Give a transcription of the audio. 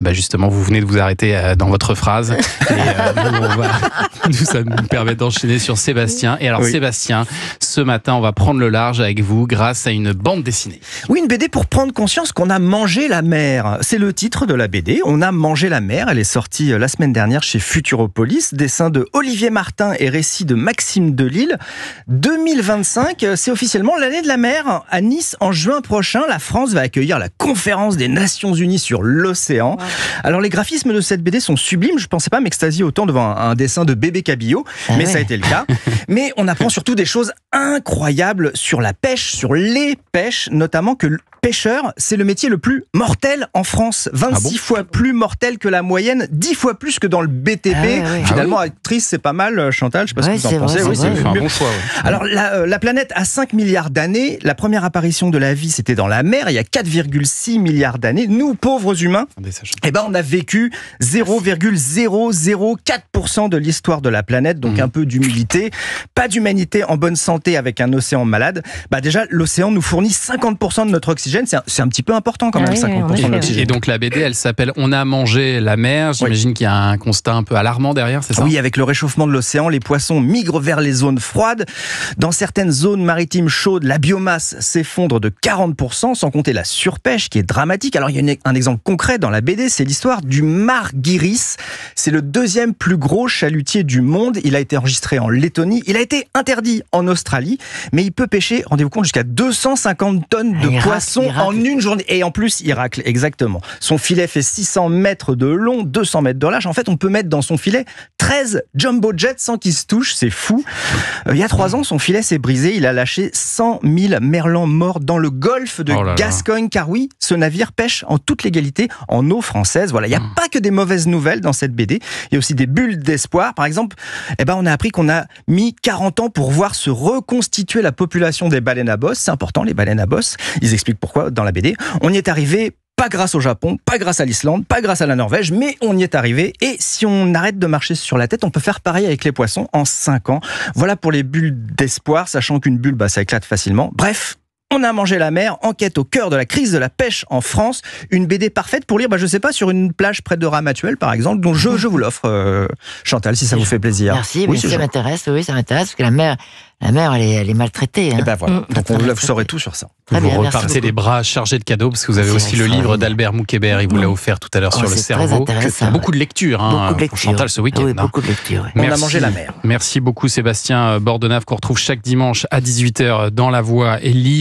Bah justement, vous venez de vous arrêter dans votre phrase. Et ça nous permet d'enchaîner sur Sébastien. Et alors Sébastien, ce matin, on va prendre le large avec vous grâce à une bande dessinée. Oui, une BD pour prendre conscience qu'on a mangé la mer. C'est le titre de la BD. On a mangé la mer. Elle est sortie la semaine dernière chez Futuropolis. Dessin de Olivier Martin et récit de Maxime Delisle. 2025, c'est officiellement l'année de la mer. À Nice, en juin prochain, la France va accueillir la conférence des Nations Unies sur l'océan. Wow. Alors les graphismes de cette BD sont sublimes. Je ne pensais pas m'extasier autant devant un dessin de bébé cabillaud, mais ça a été le cas. Mais on apprend surtout des choses incroyables sur la pêche, sur les pêches, notamment que pêcheur, c'est le métier le plus mortel en France. 26 fois plus mortel que la moyenne, 10 fois plus que dans le BTP. Finalement, actrice, c'est pas mal, Chantal. Je ne sais pas ce que vous en pensez. C'est un bon choix. Alors, la planète a 5 milliards d'années. La première apparition de la vie, c'était dans la mer, il y a 4,6 milliards d'années. Nous, pauvres humains, on a vécu 0,004% de l'histoire de la planète. Donc, un peu d'humilité. Pas d'humanité en bonne santé avec un océan malade. Déjà, l'océan nous fournit 50% de notre oxygène. C'est un petit peu important quand même, 50% de l'oxygène. Et donc la BD, elle s'appelle On a mangé la mer. J'imagine qu'il y a un constat un peu alarmant derrière, c'est ça ? Oui, avec le réchauffement de l'océan, les poissons migrent vers les zones froides. Dans certaines zones maritimes chaudes, la biomasse s'effondre de 40%, sans compter la surpêche qui est dramatique. Alors il y a un exemple concret dans la BD, c'est l'histoire du Margiris. C'est le deuxième plus gros chalutier du monde. Il a été enregistré en Lettonie. Il a été interdit en Australie, mais il peut pêcher, rendez-vous compte, jusqu'à 250 tonnes de poissons en une journée. Et en plus, il racle, exactement. Son filet fait 600 mètres de long, 200 mètres de large. En fait, on peut mettre dans son filet 13 jumbo jets sans qu'il se touche. C'est fou. Il y a 3 ans, son filet s'est brisé. Il a lâché 100 000 merlans morts dans le golfe de Gascogne. Car oui, ce navire pêche en toute légalité en eau française. Voilà, il n'y a pas que des mauvaises nouvelles dans cette BD. Il y a aussi des bulles d'espoir. Par exemple, on a appris qu'on a mis 40 ans pour voir se reconstituer la population des baleines à bosse. C'est important, les baleines à bosse. Ils expliquent pourquoi dans la BD. On y est arrivé pas grâce au Japon, pas grâce à l'Islande, pas grâce à la Norvège, mais on y est arrivé. Et si on arrête de marcher sur la tête, on peut faire pareil avec les poissons en 5 ans. Voilà pour les bulles d'espoir, sachant qu'une bulle, ça éclate facilement. Bref, on a mangé la mer, enquête au cœur de la crise de la pêche en France. Une BD parfaite pour lire, je sais pas, sur une plage près de Ramatuelle, par exemple. Donc je vous l'offre, Chantal, si ça vous fait plaisir. Merci, mais ça m'intéresse, parce que la mer, elle est maltraitée. Et voilà, donc vous saurez tout sur ça. Vous repartez les bras chargés de cadeaux, parce que vous avez aussi le livre d'Albert Moukébert, il vous l'a offert tout à l'heure sur le cerveau. Beaucoup de lectures pour Chantal ce week-end. Oui, beaucoup de lectures. On a mangé la mer. Merci beaucoup Sébastien Bordenave, qu'on retrouve chaque dimanche à 18h dans La Voix et